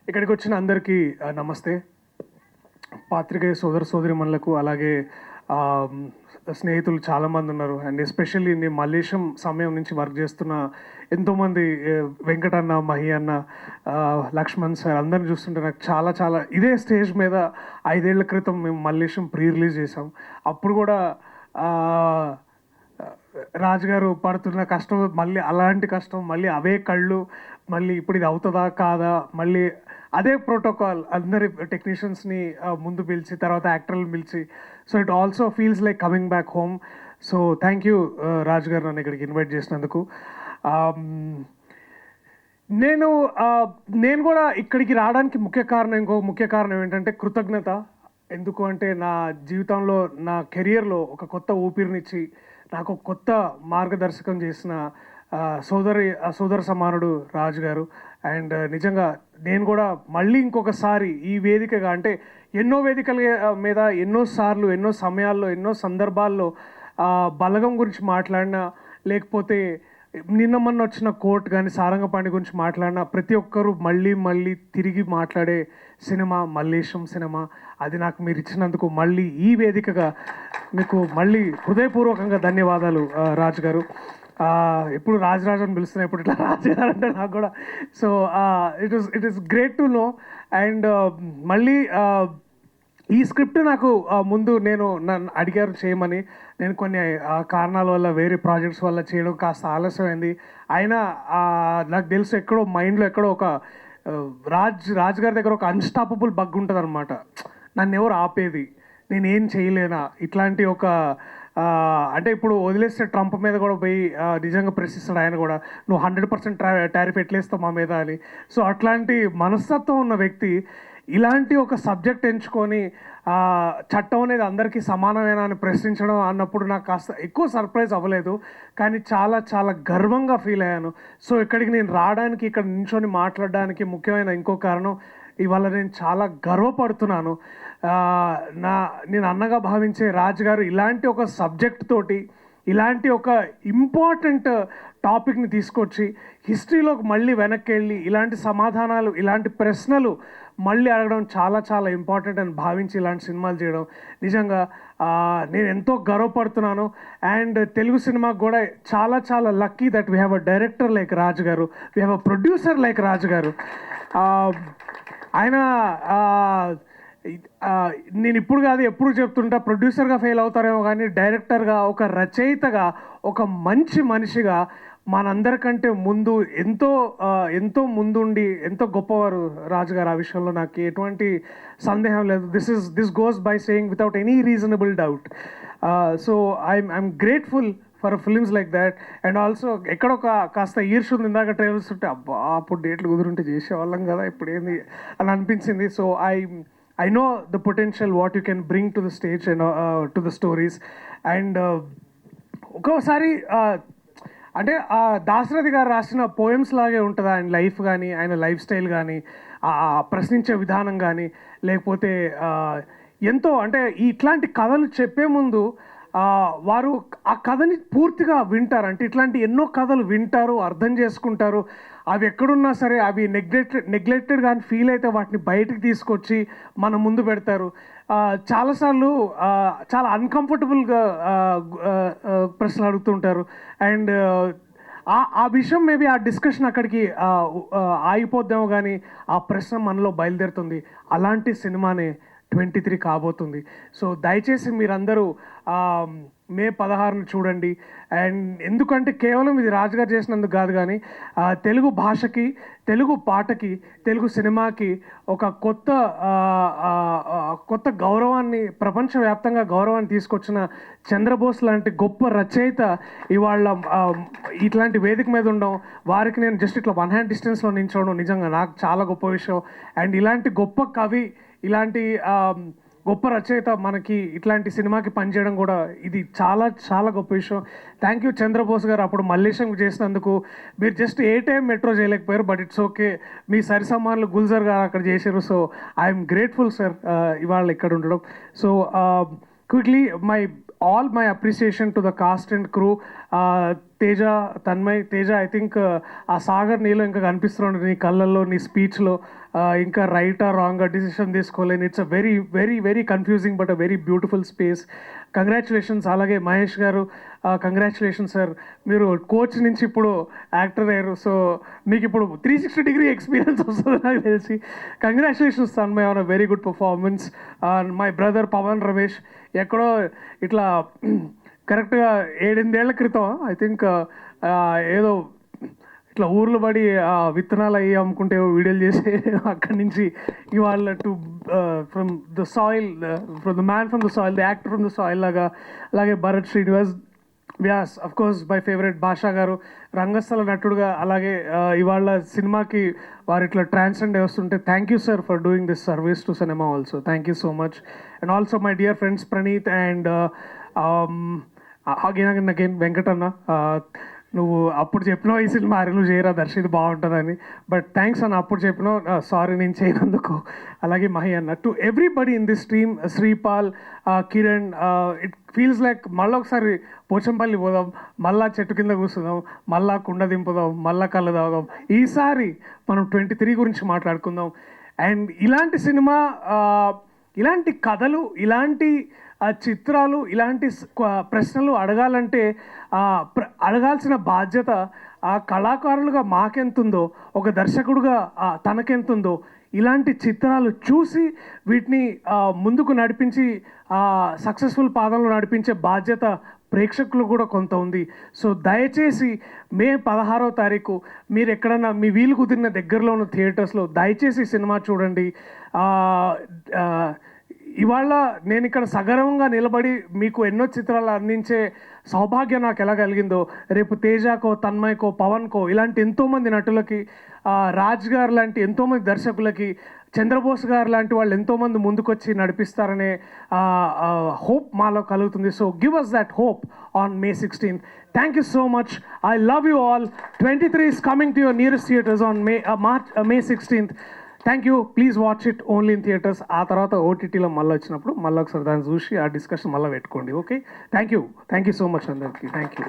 ఇక్కడికి వచ్చిన అందరికీ నమస్తే. పాత్రికేయ సోదరిమణులకు అలాగే స్నేహితులు చాలామంది ఉన్నారు. అండ్ ఎస్పెషల్లీ నేను మల్లేశం సమయం నుంచి వర్క్ చేస్తున్న ఎంతోమంది వెంకటన్న, మహి అన్న, లక్ష్మణ్ సార్ అందరిని చూస్తుంటే నాకు చాలా చాలా ఇదే స్టేజ్ మీద 5 ఏళ్ల క్రితం మేము మల్లేశం ప్రీ రిలీజ్ చేసాం. అప్పుడు కూడా రాజు గారు పడుతున్న కష్టం, మళ్ళీ అలాంటి కష్టం, మళ్ళీ అవే కళ్ళు, మళ్ళీ ఇప్పుడు ఇది అవుతుందా కాదా, మళ్ళీ అదే ప్రోటోకాల్, అందరి టెక్నీషియన్స్ని ముందు పిలిచి తర్వాత యాక్టర్లను పిలిచి. So it also feels like coming back home. So thank you Raju garu నన్ను ఇక్కడికి ఇన్వైట్ చేసినందుకు. నేను కూడా ఇక్కడికి రావడానికి ఇంకో ముఖ్య కారణం ఏంటంటే కృతజ్ఞత. ఎందుకు అంటే నా జీవితంలో, నా కెరియర్లో ఒక కొత్త ఊపిరినిచ్చి నాకు కొత్త మార్గదర్శకం చేసిన సోదర సమానుడు రాజు గారు. అండ్ నిజంగా నేను కూడా మళ్ళీ ఇంకొకసారి ఈ వేదికగా, అంటే ఎన్నో వేదికల మీద ఎన్నోసార్లు, ఎన్నో సమయాల్లో, ఎన్నో సందర్భాల్లో బలగం గురించి మాట్లాడినా, లేకపోతే నిన్న మొన్న వచ్చిన కోర్ట్ కానీ సారంగపాణి గురించి మాట్లాడినా, ప్రతి ఒక్కరూ మళ్ళీ మళ్ళీ తిరిగి మాట్లాడే సినిమా మల్లేశం సినిమా. అది నాకు మీరు ఇచ్చినందుకు మళ్ళీ ఈ వేదికగా మీకు మళ్ళీ హృదయపూర్వకంగా ధన్యవాదాలు రాజు గారు. ఎప్పుడు రాజరాజు అని పిలుస్తున్నాయి, ఇప్పుడు ఇట్లా రాజు గారు అంటే నాకు కూడా. So it is great to know. And మళ్ళీ ఈ స్క్రిప్ట్ నాకు ముందు నన్ను అడిగారు చేయమని. నేను కొన్ని కారణాల వల్ల, వేరే ప్రాజెక్ట్స్ వల్ల చేయడం కాస్త ఆలస్యమైంది. అయినా నాకు తెలుసు ఎక్కడో మైండ్లో ఎక్కడో ఒక రాజ్ గారి దగ్గర ఒక అన్స్టాపబుల్ బగ్ ఉంటుంది అనమాట. నన్ను ఎవరు ఆపేది, నేనేం చేయలేనా, ఇట్లాంటి ఒక అంటే ఇప్పుడు వదిలేస్తే ట్రంప్ మీద కూడా పోయి నిజంగా ప్రశ్నిస్తాడు ఆయన కూడా, నువ్వు 100% టారిఫ్ ఎట్లేస్తావు మా మీద అని. సో అట్లాంటి మనస్తత్వం ఉన్న వ్యక్తి ఇలాంటి ఒక సబ్జెక్ట్ ఎంచుకొని చట్టం అనేది అందరికీ సమానమేనా అని ప్రశ్నించడం అన్నప్పుడు నాకు కాస్త ఎక్కువ సర్ప్రైజ్ అవ్వలేదు, కానీ చాలా చాలా గర్వంగా ఫీల్ అయ్యాను. సో ఇక్కడికి నేను రావడానికి, ఇక్కడ నించొని మాట్లాడడానికి ముఖ్యమైన ఇంకో కారణం, ఇవాళ నేను చాలా గర్వపడుతున్నాను. నేను అన్నగా భావించే రాజు గారు ఇలాంటి ఒక సబ్జెక్ట్ తోటి, ఇలాంటి ఒక ఇంపార్టెంట్ టాపిక్ని తీసుకొచ్చి హిస్టరీలోకి మళ్ళీ వెనక్కి వెళ్ళి ఇలాంటి సమాధానాలు, ఇలాంటి ప్రశ్నలు మళ్ళీ అడగడం చాలా చాలా ఇంపార్టెంట్ అని భావించి ఇలాంటి సినిమాలు చేయడం నిజంగా నేను ఎంతో గర్వపడుతున్నాను. అండ్ తెలుగు సినిమాకు కూడా చాలా చాలా lucky that we have a director like Raju garu, we have a producer like Raju garu. ఆయన నేను ఇప్పుడు కాదు ఎప్పుడు చెప్తుంటా, ప్రొడ్యూసర్గా ఫెయిల్ అవుతారేమో కానీ డైరెక్టర్గా, ఒక రచయితగా, ఒక మంచి మనిషిగా మనందరికంటే ముందు ఎంతో ముందుండి ఎంతో గొప్పవారు రాజుగారు. ఆ విషయంలో నాకు ఎటువంటి సందేహం లేదు. This goes by saying without any reasonable doubt. So I'm grateful for films like that. And also ఎక్కడొక కాస్త ఈర్ష ఉంది, ఇందాక ట్రైలర్స్ ఉంటే అబ్బా అప్పుడు డేట్లు కుదురుంటే చేసేవాళ్ళం కదా, ఇప్పుడు ఏంది అని అనిపించింది. So I know the potential what you can bring to the stage and to the stories. And ఒక్కోసారి అంటే దాశరథి గారు రాసిన పోయమ్స్ లాగే ఉంటుంది ఆయన లైఫ్ కానీ, ఆయన లైఫ్ స్టైల్ కానీ, ప్రశ్నించే విధానం కానీ, లేకపోతే ఎంతో అంటే ఇట్లాంటి కథలు చెప్పే ముందు వారు ఆ కథని పూర్తిగా వింటారు. అంటే ఇట్లాంటి ఎన్నో కథలు వింటారు, అర్థం చేసుకుంటారు. అవి ఎక్కడున్నా సరే అవి నెగ్లెక్టెడ్ కానీ ఫీల్ అయితే వాటిని బయటకు తీసుకొచ్చి మన ముందు పెడతారు. చాలాసార్లు చాలా అన్కంఫర్టబుల్గా ప్రశ్నలు అడుగుతుంటారు. అండ్ ఆ విషయం మేబీ ఆ డిస్కషన్ అక్కడికి ఆగిపోద్దామో కానీ ఆ ప్రశ్న మనలో బయలుదేరుతుంది. అలాంటి సినిమానే 23 కాబోతుంది. సో దయచేసి మీరందరూ మే 16ను చూడండి. అండ్ ఎందుకంటే కేవలం ఇది రాజుగారు చేసినందుకు కాదు, కానీ తెలుగు భాషకి, తెలుగు పాటకి, తెలుగు సినిమాకి ఒక కొత్త గౌరవాన్ని, ప్రపంచవ్యాప్తంగా గౌరవాన్ని తీసుకొచ్చిన చంద్రబోస్ లాంటి గొప్ప రచయిత ఇవాళ ఇట్లాంటి వేదిక మీద ఉండడం, వారికి నేను జస్ట్ ఇట్లా 1 హ్యాండ్ డిస్టెన్స్లో నించోవడం నిజంగా నాకు చాలా గొప్ప విషయం. అండ్ ఇలాంటి గొప్ప కవి, ఇలాంటి గొప్ప రచయిత మనకి ఇట్లాంటి సినిమాకి పనిచేయడం కూడా ఇది చాలా చాలా గొప్ప విషయం. థ్యాంక్ యూ చంద్రబోస్ గారు. అప్పుడు మల్లేశం చేసినందుకు మీరు జస్ట్ ఏ టైం మెట్రో చేయలేకపోయారు, బట్ ఇట్స్ ఓకే, మీ సరి సమానులు గుల్జర్ గారు అక్కడ చేశారు. సో ఐఎమ్ గ్రేట్ఫుల్ సార్ ఇవాళ ఇక్కడ ఉండడం. So quickly all my appreciation to the cast and crew. Teja, Tanmay, Teja I think ఆ సాగర్ నీలో ఇంకా కనిపిస్తున్నాడు నీ కళ్ళల్లో, నీ స్పీచ్లో. ఇంకా రైటా రాంగా డిసిషన్ తీసుకోలేని, it's a very very very confusing but a very beautiful space. Congratulations. అలాగే మహేష్ గారు, కంగ్రాచులేషన్స్ సార్, మీరు కోచ్ నుంచి ఇప్పుడు యాక్టర్ అయ్యారు. సో మీకు ఇప్పుడు 360 ఎక్స్పీరియన్స్ వస్తుంది నాకు తెలిసి. Congratulations Tanmay on a very good performance. My brother Pavan Ramesh ఎక్కడో ఇట్లా కరెక్ట్గా 7-8 ఏళ్ల క్రితం ఐ థింక్ ఏదో ఇట్లా ఊర్లు పడి విత్తనాలు అయ్యి అమ్ముకుంటే వీడియోలు చేసి అక్కడి నుంచి ఇవాళ to from the soil, from the man from the soil, the actor from the soil లాగా. అలాగే Bharat Srinivas, Vyas of course my favourite Basha గారు రంగస్థల నటుడుగా. అలాగే ఇవాళ సినిమాకి వారు ఇట్లా ట్రాన్స్జెండ్ వస్తుంటే thank you sir for doing this service to cinema also. Thank you so much. And also my dear friends Praneeth and again Venkatanna, నువ్వు అప్పుడు చెప్పినావు ఈ సినిమా అరే నువ్వు చేయరా దర్శిది బాగుంటుందని, బట్ థ్యాంక్స్ అన్న అప్పుడు చెప్పినావు, సారీ నేను చేయనందుకు. అలాగే మహి అన్న, to everybody in this team, Sripal, Kiran, it feels like మళ్ళీ ఒకసారి పోచంపల్లి పోదాం, మళ్ళా చెట్టు కింద కూర్చుందాం, మళ్ళా కుండ దింపుదాం, మళ్ళా కళ్ళు తాగుదాం. ఈసారి మనం 23 గురించి మాట్లాడుకుందాం. అండ్ ఇలాంటి సినిమా, ఇలాంటి కథలు, ఇలాంటి చిత్రాలు, ఇలాంటి ప్రశ్నలు అడగాలంటే అడగాల్సిన బాధ్యత ఆ కళాకారులుగా మాకెంతుందో, ఒక దర్శకుడుగా తనకెంతుందో, ఇలాంటి చిత్రాలు చూసి వీటిని ముందుకు నడిపించి సక్సెస్ఫుల్ పాదంలో నడిపించే బాధ్యత ప్రేక్షకులు కూడా కొంత ఉంది. సో దయచేసి మే 16వ తారీఖు మీరు ఎక్కడన్నా మీ వీలు కుదిరిన దగ్గరలో ఉన్న థియేటర్స్లో దయచేసి సినిమా చూడండి. ఇవాళ నేను ఇక్కడ సగర్వంగా నిలబడి మీకు ఎన్నో చిత్రాలు అందించే సౌభాగ్యం నాకు ఎలా కలిగిందో, రేపు తేజకో, తన్మయ్కో, పవన్కో, ఇలాంటి ఎంతోమంది నటులకి, రాజ్ గారు లాంటి ఎంతోమంది దర్శకులకి, చంద్రబోస్ గారు లాంటి వాళ్ళు ఎంతోమంది ముందుకొచ్చి నడిపిస్తారనే హోప్ మాలో కలుగుతుంది. So give us that hope on May 16th. Thank you so much. I love you all. 23 is coming to your nearest theaters on May 16th. Thank you. Please watch it only in theatres. ఆ తర్వాత ఓటీటీలో మళ్ళీ వచ్చినప్పుడు మళ్ళీ ఒకసారి దాన్ని చూసి ఆ డిస్కషన్ మళ్ళీ పెట్టుకోండి. Okay, thank you so much అందరికీ. Thank you.